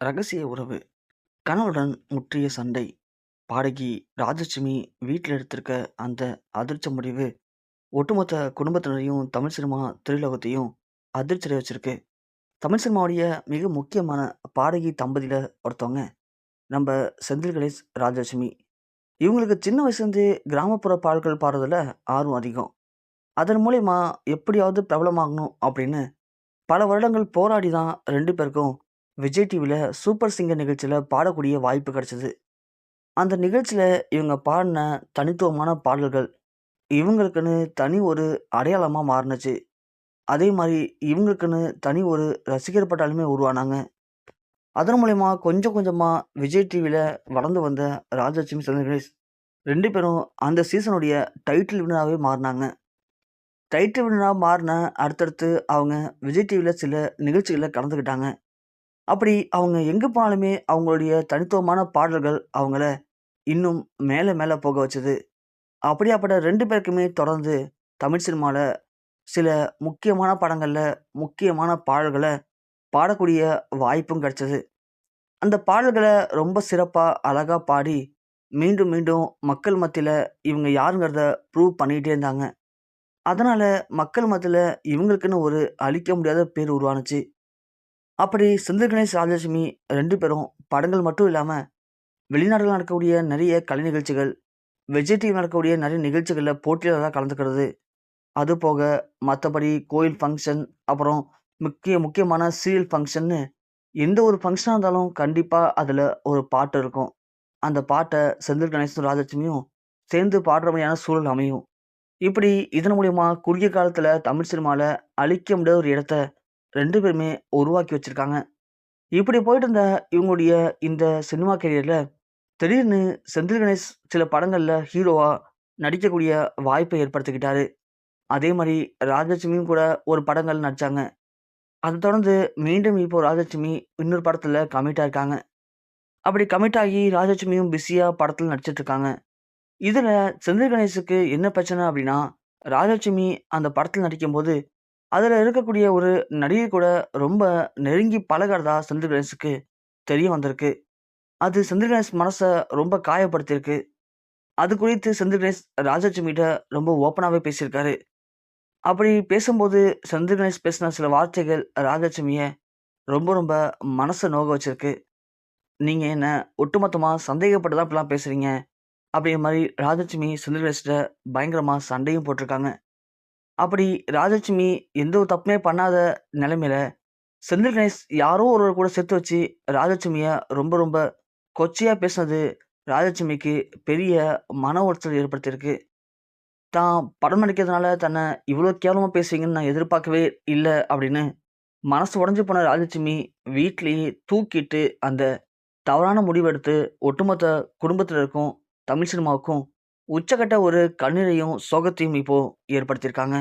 ரகசிய உறவு. கணவருடன் முற்றிய சண்டை. பாடகி ராஜலட்சுமி வீட்ல எடுத்திருக்க அந்த அதிர்ச்சி முடிவு, ஒட்டுமொத்த குடும்பத்தினரையும், தமிழ் சினிமா திரையுலகத்தையும் அதிர்ச்சியடைய வச்சிருக்கு. தமிழ் சினிமாவுடைய மிக முக்கியமான பாடகி தம்பதியில ஒருத்தவங்க, நம்ப செந்தில் கணேஷ், ராஜலட்சுமி. இவங்களுக்கு சின்ன வயசுலேருந்தே கிராமப்புற பாடல்கள் பாடுறதுல ஆர்வம் அதிகம். அதன் மூலியமா எப்படியாவது பிரபலமாகணும் அப்படின்னு பல வருடங்கள் போராடி தான் 2 பேருக்கும் விஜய் டிவில சூப்பர் சிங்கர் நிகழ்ச்சியில பாடக்கூடிய வாய்ப்பு கிடைச்சது. அந்த நிகழ்ச்சியில இவங்க பாடின தனித்துவமான பாடல்கள், இவங்களுக்குன்னு தனி ஒரு அடையாளமா மாறுனுச்சு. அதே மாரி இவங்களுக்குன்னு தனி ஒரு ரசிகர் பட்டாளமே உருவானாங்க. அதன் மூலியமா கொஞ்சம் கொஞ்சமா விஜய் டிவில வளர்ந்து வந்த ராஜலட்சுமி, செந்தில் கணேஷ் 2 பேரும் அந்த சீசனுடைய டைட்டில் வின்னராவே மாறுனாங்க. டைட்டில் வின்னரா மாறுன அடுத்தடுத்து அவங்க விஜய் டிவில சில நிகழ்ச்சிகள்ல கலந்துக்கிட்டாங்க. அப்படி அவங்க எங்க போனாலுமே அவங்களுடைய தனித்துவமான பாடல்கள் அவங்கள இன்னும் மேல மேல போக வச்சது. அப்படியாப்பட்ட 2 பேருக்குமே தொடர்ந்து தமிழ் சினிமால சில முக்கியமான படங்கள்ல, முக்கியமான பாடல்கள பாடக்கூடிய வாய்ப்பும் கிடைச்சது. அந்த பாடல்கள ரொம்ப சிறப்பா, அழகா பாடி, மீண்டும் மீண்டும் மக்கள் மத்தியில இவங்க யாருங்கிறத ப்ரூவ் பண்ணிட்டே இருந்தாங்க. அதனால மக்கள் மத்தியில இவங்களுக்குன்னு ஒரு அழிக்க முடியாத பேர் உருவானுச்சு. அப்படி செந்தில் கணேஷ், ராஜலட்சுமி 2 பேரும் படங்கள் மட்டும் இல்லாம, வெளிநாடுகள்ல நடக்கக்கூடிய நெறைய கலை நிகழ்ச்சிகள், விஜய் டிவில நடக்கக்கூடிய நெறைய நிகழ்ச்சிகள்ல போட்டியாளரா கலந்துக்கிறது. அதுபோக மத்தபடி கோயில் ஃபங்ஷன், அப்புறம் முக்கியமான சீரியல் ஃபங்ஷன்னு எந்த ஒரு ஃபங்ஷனா இருந்தாலும் கண்டிப்பா அதுல ஒரு பாட்டு இருக்கும். அந்த பாட்ட செந்தில் கணேசும், ராஜலட்சுமியும் சேர்ந்து பாடுற மாரியான சூழல் அமையும். இப்படி இதன் மூலியமா குறுகிய காலத்துல தமிழ் சினிமால அழிக்க முடியாத ஒரு இடத்த 2 பேருமே உருவாக்கி வச்சிருக்காங்க. இப்படி போயிட்டு இருந்த இவங்களுடைய இந்த சினிமா கேரியர்ல திடீர்னு செந்தில் கணேஷ் சில படங்கள்ல ஹீரோவா நடிக்கக்கூடிய வாய்ப்பை ஏற்படுத்திக்கிட்டாரு. அதே மாரி ராஜலட்சுமியும் கூட ஒரு படங்கள் நடிச்சாங்க. அத தொடர்ந்து மீண்டும் இப்போ ராஜலட்சுமி இன்னொரு படத்துல கமிட் ஆயிருக்காங்க. அப்படி கமிட் ஆகி ராஜலட்சுமியும் பிஸியா படத்துல நடிச்சிட்டு இருக்காங்க. இதுல செந்தில் கணேஷுக்கு என்ன பிரச்சனை அப்படின்னா, ராஜலட்சுமி அந்த படத்துல நடிக்கும்போது, அதுல இருக்கக்கூடிய ஒரு நடிகை கூட ரொம்ப நெருங்கி பழகுறதா செந்தில் கணேஷுக்கு தெரிய வந்திருக்கு. அது செந்தில் கணேஷ் மனச ரொம்ப காயப்படுத்தியிருக்கு. அது குறித்து செந்தில் கணேஷ் ராஜலட்சுமிட்ட ரொம்ப ஓப்பனாவே பேசியிருக்காரு. அப்படி பேசும்போது செந்தில் கணேஷ் பேசின சில வார்த்தைகள் ராஜலட்சுமிய ரொம்ப ரொம்ப மனச நோக வச்சிருக்கு. "நீங்க என்ன ஒட்டுமொத்தமா சந்தேகப்பட்டு தான் இப்படிலாம் பேசுறீங்க." அப்படிங்கிற மாரி ராஜலட்சுமி செந்தில் கணேஷ்ட்ட பயங்கரமா சண்டையும் போட்டுருக்காங்க. அப்படி ராஜலட்சுமி எந்த ஒரு தப்புமே பண்ணாத நிலைமையில, செந்தில் கணேஷ் யாரோ ஒருவர் கூட சேர்த்து வச்சு ராஜலட்சுமிய ரொம்ப ரொம்ப கொச்சையா பேசினது ராஜலட்சுமிக்கு பெரிய மன உளைச்சல் ஏற்படுத்தியிருக்கு. தான் படம் நடிக்கிறதுனால தன்ன இவ்வளோ கேவலமா பேசுவீங்கன்னு நான் எதிர்பார்க்கவே இல்ல அப்படின்னு மனசு உடைஞ்சு போன ராஜலட்சுமி வீட்லயே தூக்கிட்டு அந்த தவறான முடிவெடுத்து ஒட்டுமொத்த குடும்பத்தினருக்கும், தமிழ் சினிமாவுக்கும் உச்சக்கட்ட ஒரு கண்ணீரையும், சோகத்தையும் இப்போ ஏற்படுத்தியிருக்காங்க.